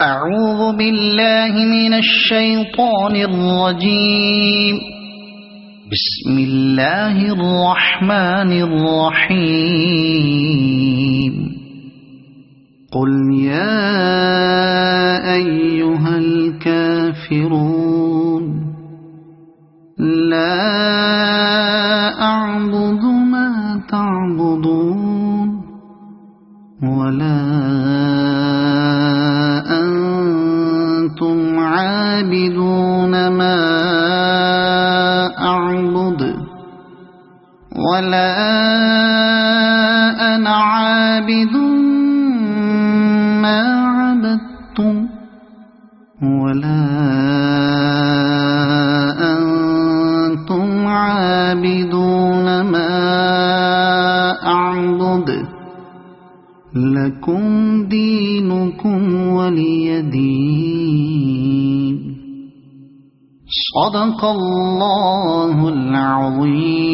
أعوذ بالله من الشيطان الرجيم. بسم الله الرحمن الرحيم. قل يا أيها الكافرون لا أعبد ما تعبدون ولا أنتم عابدون ما أعبد ولا أنا عابد ما عبدتم ولا أنتم عابدون ما أعبد لكم دينكم ولي دين. صدق الله العظيم.